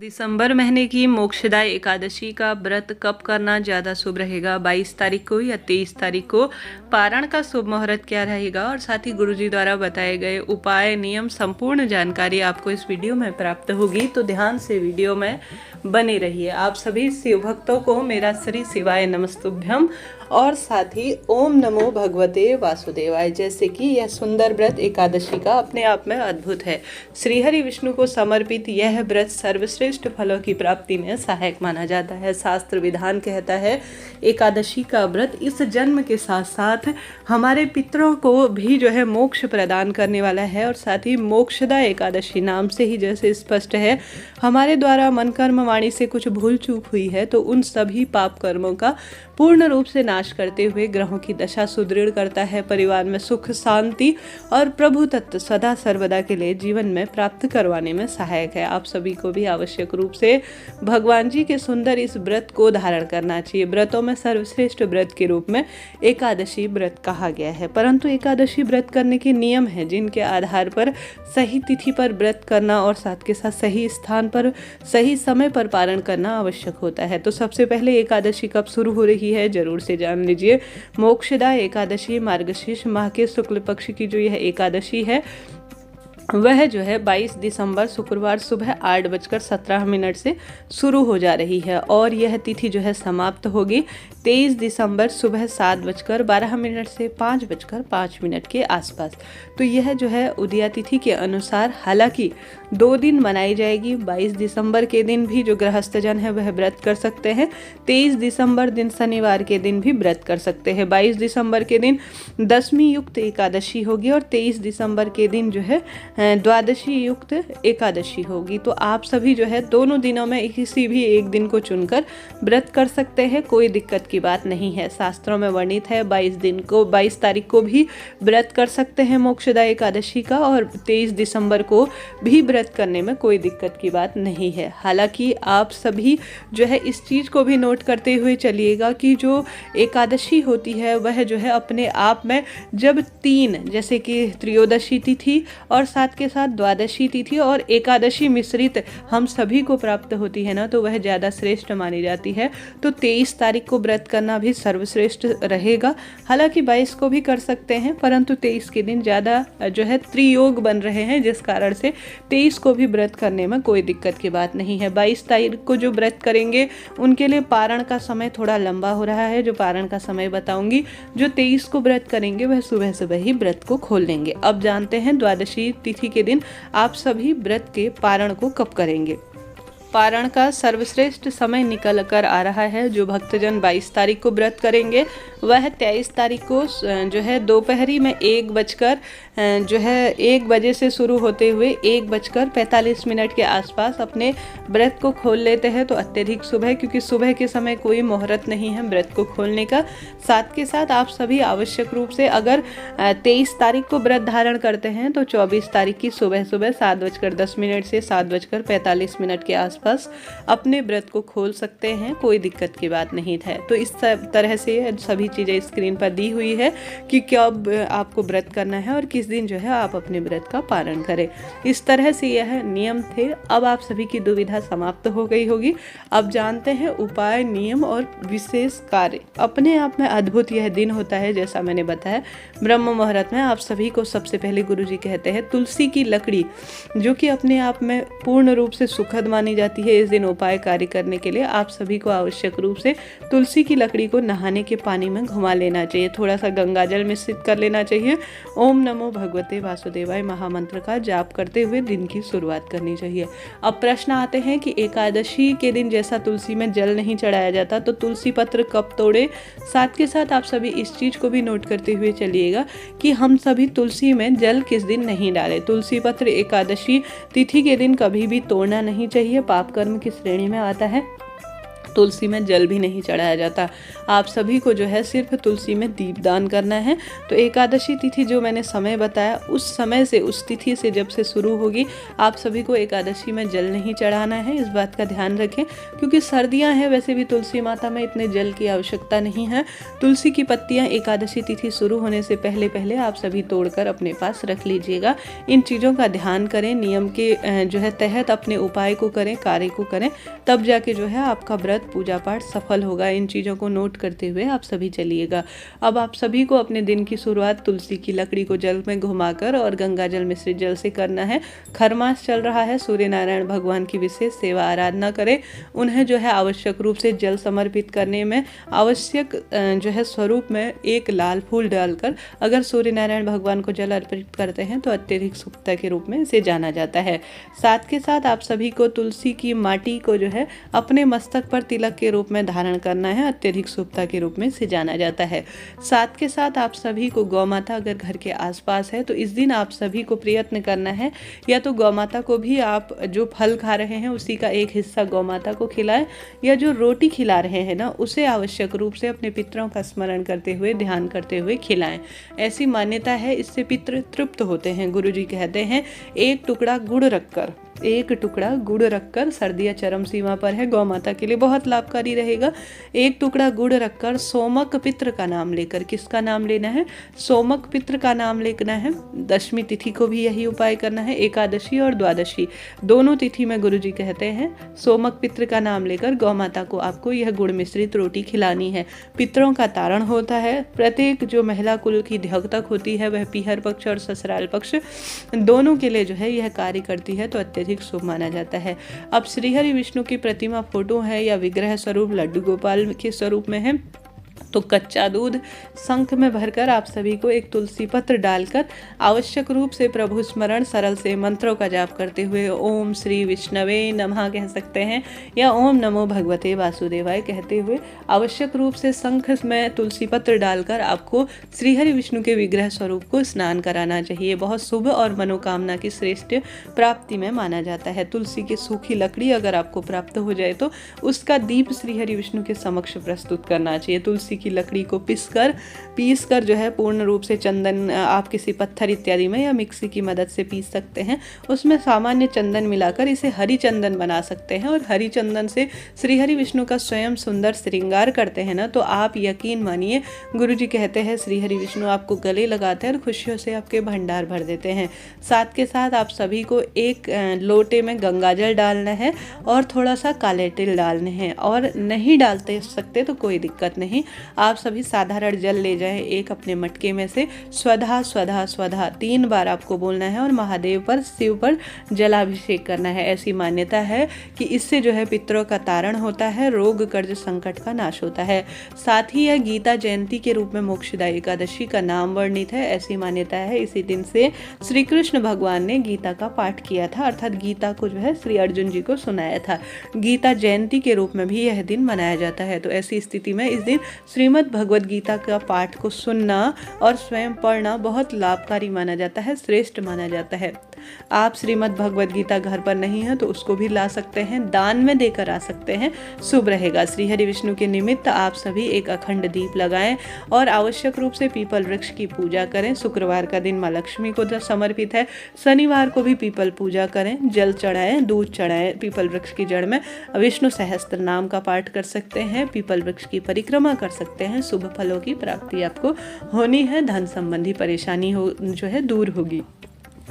दिसंबर महीने की मोक्षदाय एकादशी का व्रत कब करना ज़्यादा शुभ रहेगा? 22 तारीख को या 23 तारीख को? पारण का शुभ मुहूर्त क्या रहेगा? और साथ ही गुरुजी द्वारा बताए गए उपाय, नियम, संपूर्ण जानकारी आपको इस वीडियो में प्राप्त होगी, तो ध्यान से वीडियो में बने रहिए। आप सभी शिव भक्तों को मेरा श्री शिवाय नमस्तुभ्यम और साथ ही ओम नमो भगवते वासुदेवाय। जैसे कि यह सुंदर व्रत एकादशी का अपने आप में अद्भुत है। श्रीहरि विष्णु को समर्पित यह व्रत सर्वश्रेष्ठ फलों की प्राप्ति में सहायक माना जाता है। शास्त्र विधान कहता है एकादशी का व्रत इस जन्म के साथ साथ हमारे पितरों को भी मोक्ष प्रदान करने वाला है। और साथ ही मोक्षदा एकादशी नाम से ही जैसे स्पष्ट है, हमारे द्वारा मन कर्म वाणी से कुछ भूल चूक हुई है तो उन सभी पाप कर्मों का पूर्ण रूप से नाश करते हुए ग्रहों की दशा सुदृढ़ करता है, परिवार में सुख शांति और प्रभु तत्व सदा सर्वदा के लिए जीवन में प्राप्त करवाने में सहायक है। आप सभी को भी आवश्यक रूप से भगवान जी के सुंदर इस व्रत को धारण करना चाहिए। व्रतों में सर्वश्रेष्ठ व्रत के रूप में एकादशी व्रत कहा गया है, परंतु एकादशी व्रत करने के नियम हैं जिनके आधार पर सही तिथि पर व्रत करना और साथ के साथ सही स्थान पर सही समय पर पारण करना आवश्यक होता है। तो सबसे पहले एकादशी कब शुरू हो रही है जरूर से जान लीजिए। मोक्षदा एकादशी मार्गशीर्ष माह के शुक्ल पक्ष की जो यह एकादशी है वह 22 दिसंबर शुक्रवार सुबह 8:17 से शुरू हो जा रही है और यह तिथि समाप्त होगी 23 दिसंबर सुबह 7:12 से 5:05 के आसपास। तो यह उदया तिथि के अनुसार हालांकि 2 दिन मनाई जाएगी। 22 दिसंबर के दिन भी जो गृहस्थजन है वह व्रत कर सकते हैं। 23 दिसंबर दिन शनिवार के दिन भी व्रत कर सकते हैं। 22 दिसंबर के दिन दशमी युक्त एकादशी होगी और 23 दिसंबर के दिन द्वादशी युक्त एकादशी होगी। तो आप सभी दोनों दिनों में किसी भी एक दिन को चुनकर व्रत कर सकते हैं, कोई दिक्कत की बात नहीं है। शास्त्रों में वर्णित है 22 तारीख को भी व्रत कर सकते हैं मोक्षदा एकादशी का और 23 दिसंबर को भी व्रत करने में कोई दिक्कत की बात नहीं है। हालांकि आप सभी इस चीज़ को भी नोट करते हुए चलिएगा कि जो एकादशी होती है वह अपने आप में जब 3 जैसे कि त्रयोदशी तिथि और साथ के साथ द्वादशी तिथि और एकादशी मिश्रित हम सभी को प्राप्त होती है ना, तो वह ज़्यादा श्रेष्ठ मानी जाती है। तो 23 तारीख को व्रत करना भी सर्वश्रेष्ठ रहेगा। हालांकि 22 को भी कर सकते हैं, परंतु 23 के दिन ज़्यादा त्रियोग बन रहे हैं, जिस कारण से 23 को भी व्रत करने में कोई दिक्कत की बात नहीं है। 22 तारीख को जो व्रत करेंगे उनके लिए पारण का समय थोड़ा लंबा हो रहा है, जो पारण का समय बताऊंगी। जो 23 को व्रत करेंगे वह सुबह सुबह ही व्रत को खोल लेंगे। अब जानते हैं द्वादशी तिथि के दिन आप सभी व्रत के पारण को कब करेंगे। पारण का सर्वश्रेष्ठ समय निकल कर आ रहा है। जो भक्तजन 22 तारीख को व्रत करेंगे वह 23 तारीख को दोपहरी में 1 बजे से शुरू होते हुए 1:45 के आसपास अपने व्रत को खोल लेते हैं। तो अत्यधिक शुभ है, क्योंकि सुबह के समय कोई मुहूर्त नहीं है व्रत को खोलने का। साथ के साथ आप सभी आवश्यक रूप से अगर 23 तारीख को व्रत धारण करते हैं तो 24 तारीख की सुबह 7:10 से 7:45 के आसपास अपने व्रत को खोल सकते हैं, कोई दिक्कत की बात नहीं है। तो इस तरह से सभी चीज़ें स्क्रीन पर दी हुई है कि कब आपको व्रत करना है और किस दिन आप अपने व्रत का पारण करें। इस तरह से यह नियम थे। अब आप सभी की दुविधा समाप्त हो गई होगी। अब जानते हैं उपाय, नियम और विशेष कार्य। अपने आप में अद्भुत यह दिन होता है। जैसा मैंने बताया ब्रह्म मुहूर्त में आप सभी को सबसे पहले गुरुजी कहते हैं तुलसी की लकड़ी, जो कि अपने आप में पूर्ण रूप से सुखद मानी जाती है। इस दिन उपाय कार्य करने के लिए आप सभी को आवश्यक रूप से तुलसी की लकड़ी को नहाने के पानी में घुमा लेना चाहिए, थोड़ा सा गंगा जल मिश्रित कर लेना चाहिए। ओम नमो भगवते वासुदेवाय महामंत्र का जाप करते हुए दिन की शुरुआत करनी चाहिए। अब प्रश्न आते हैं कि एकादशी के दिन जैसा तुलसी में जल नहीं चढ़ाया जाता तो तुलसी पत्र कब तोड़े। साथ के साथ आप सभी इस चीज को भी नोट करते हुए चलिएगा कि हम सभी तुलसी में जल किस दिन नहीं डालें। तुलसी पत्र एकादशी तिथि के दिन कभी भी तोड़ना नहीं चाहिए, पाप कर्म की श्रेणी में आता है। तुलसी में जल भी नहीं चढ़ाया जाता। आप सभी को जो है सिर्फ तुलसी में दीपदान करना है। तो एकादशी तिथि जो मैंने समय बताया, उस समय से, उस तिथि से जब से शुरू होगी, आप सभी को एकादशी में जल नहीं चढ़ाना है। इस बात का ध्यान रखें, क्योंकि सर्दियां हैं, वैसे भी तुलसी माता में इतने जल की आवश्यकता नहीं है। तुलसी की पत्तियां एकादशी तिथि शुरू होने से पहले पहले आप सभी तोड़कर अपने पास रख लीजिएगा। इन चीज़ों का ध्यान करें, नियम के जो है तहत अपने उपाय को करें, कार्य को करें, तब जाके जो है आपका व्रत, पूजा पाठ सफल होगा। इन चीज़ों को नोट करते हुए आप सभी चलिएगा। अब आप सभी को अपने दिन की शुरुआत तुलसी की लकड़ी को जल में घुमाकर और गंगा जल मिश्रित जल से करना है। खरमास चल रहा है, सूर्य नारायण भगवान की विशेष सेवा आराधना करें। उन्हें जो है आवश्यक रूप से जल समर्पित करने में आवश्यक जो है स्वरूप में एक लाल फूल डालकर अगर सूर्य नारायण भगवान को जल अर्पित करते हैं तो अत्यधिक शुभता के रूप में इसे जाना जाता है। साथ के साथ आप सभी को तुलसी की माटी को जो है अपने मस्तक पर तिलक के रूप में धारण करना है, अत्यधिक शुभता के रूप में इसे जाना जाता है। साथ के साथ आप सभी को गौ माता अगर घर के आसपास है तो इस दिन आप सभी को प्रयत्न करना है, या तो गौ माता को भी आप जो फल खा रहे हैं उसी का एक हिस्सा गौ माता को खिलाएं, या जो रोटी खिला रहे हैं ना उसे आवश्यक रूप से अपने पितरों का स्मरण करते हुए, ध्यान करते हुए खिलाएं। ऐसी मान्यता है, इससे पितृ तृप्त होते हैं। गुरुजी कहते हैं एक टुकड़ा गुड़ रखकर, एक टुकड़ा गुड़ रखकर, सर्दियाँ चरम सीमा पर है, गौ माता के लिए बहुत लाभकारी रहेगा। एक टुकड़ा गुड़ रखकर सोमक पित्र का नाम लेकर, किसका नाम लेना है? सोमक पित्र का नाम लेना है। दशमी तिथि को भी यही उपाय करना है। एकादशी और द्वादशी दोनों तिथि में गुरुजी कहते हैं सोमक पित्र का नाम लेकर गौ माता को आपको यह गुड़ मिश्रित रोटी खिलानी है। पितरों का तारण होता है। प्रत्येक जो महिला कुल की द्योतक होती है वह पीहर पक्ष और ससुराल पक्ष दोनों के लिए जो है यह कार्य करती है, तो अत्यधिक शुभ माना जाता है। अब श्रीहरि विष्णु की प्रतिमा, फोटो है या विग्रह स्वरूप लड्डू गोपाल के स्वरूप में है, तो कच्चा दूध शंख में भरकर आप सभी को एक तुलसी पत्र डालकर आवश्यक रूप से प्रभु स्मरण सरल से मंत्रों का जाप करते हुए ओम श्री विष्णवे नमः कह सकते हैं, या ओम नमो भगवते वासुदेवाय कहते हुए आवश्यक रूप से शंख में तुलसी पत्र डालकर आपको श्रीहरि विष्णु के विग्रह स्वरूप को स्नान कराना चाहिए। बहुत शुभ और मनोकामना की श्रेष्ठ प्राप्ति में माना जाता है। तुलसी की सूखी लकड़ी अगर आपको प्राप्त हो जाए तो उसका दीप श्रीहरि विष्णु के समक्ष प्रस्तुत करना चाहिए। तुलसी की लकड़ी को पीस कर जो है पूर्ण रूप से चंदन, आप किसी पत्थर इत्यादि में या मिक्सी की मदद से पीस सकते हैं, उसमें सामान्य चंदन मिलाकर इसे हरि चंदन बना सकते हैं। और हरि चंदन से श्रीहरि विष्णु का स्वयं सुंदर श्रृंगार करते हैं ना, तो आप यकीन मानिए, गुरुजी कहते हैं श्रीहरि विष्णु आपको गले लगाते हैं और खुशियों से आपके भंडार भर देते हैं। साथ के साथ आप सभी को एक लोटे में गंगाजल डालना है और थोड़ा सा काले तिल डालने हैं, और नहीं डालते सकते तो कोई दिक्कत नहीं, आप सभी साधारण जल ले जाएं एक अपने मटके में से। स्वधा स्वधा स्वधा 3 बार आपको बोलना है और महादेव पर, शिव पर जलाभिषेक करना है। ऐसी मान्यता है कि इससे जो है पितरों का तारण होता है, रोग कर्ज संकट का नाश होता है। साथ ही यह गीता जयंती के रूप में मोक्षदायी एकादशी का नाम वर्णित है। ऐसी मान्यता है इसी दिन से श्री कृष्ण भगवान ने गीता का पाठ किया था, अर्थात गीता को जो है श्री अर्जुन जी को सुनाया था। गीता जयंती के रूप में भी यह दिन मनाया जाता है। तो ऐसी स्थिति में इस दिन श्रीमद् भगवद गीता का पाठ को सुनना और स्वयं पढ़ना बहुत लाभकारी माना जाता है, श्रेष्ठ माना जाता है। आप श्रीमद् भगवद गीता घर पर नहीं है तो उसको भी ला सकते हैं, दान में देकर आ सकते हैं, शुभ रहेगा। श्रीहरि विष्णु के निमित्त आप सभी एक अखंड दीप लगाएं और आवश्यक रूप से पीपल वृक्ष की पूजा करें। शुक्रवार का दिन माँ लक्ष्मी को समर्पित है, शनिवार को भी पीपल पूजा करें, जल चढ़ाएं, दूध चढ़ाएं पीपल वृक्ष की जड़ में, विष्णु सहस्त्र नाम का पाठ कर सकते हैं, पीपल वृक्ष की परिक्रमा कर सकते हैं। शुभ फलों की प्राप्ति आपको होनी है, धन संबंधी परेशानी हो जो है दूर होगी।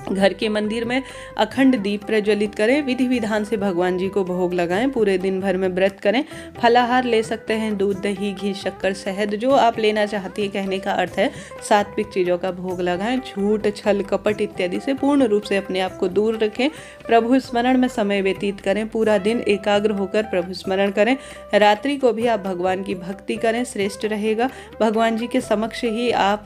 घर के मंदिर में अखंड दीप प्रज्वलित करें, विधि विधान से भगवान जी को भोग लगाएं, पूरे दिन भर में व्रत करें। फलाहार ले सकते हैं, दूध, दही, घी, शक्कर, शहद, जो आप लेना चाहती है, कहने का अर्थ है सात्विक चीज़ों का भोग लगाएं। झूठ, छल, कपट इत्यादि से पूर्ण रूप से अपने आप को दूर रखें। प्रभु स्मरण में समय व्यतीत करें, पूरा दिन एकाग्र होकर प्रभु स्मरण करें। रात्रि को भी आप भगवान की भक्ति करें, श्रेष्ठ रहेगा। भगवान जी के समक्ष ही आप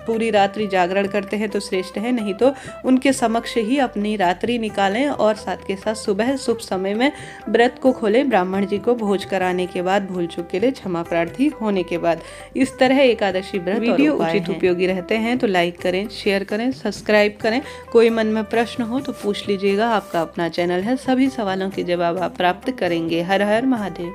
पूरी रात्रि जागरण करते हैं तो श्रेष्ठ है, नहीं तो उनके समक्ष ही अपनी रात्रि निकालें। और साथ के साथ सुबह शुभ समय में व्रत को खोलें, ब्राह्मण जी को भोज कराने के बाद, भूल चूक के लिए क्षमा प्रार्थी होने के बाद। इस तरह एकादशी व्रत वीडियो उचित उपयोगी रहते हैं तो लाइक करें, शेयर करें, सब्सक्राइब करें। कोई मन में प्रश्न हो तो पूछ लीजिएगा, आपका अपना चैनल है, सभी सवालों के जवाब आप प्राप्त करेंगे। हर हर महादेव।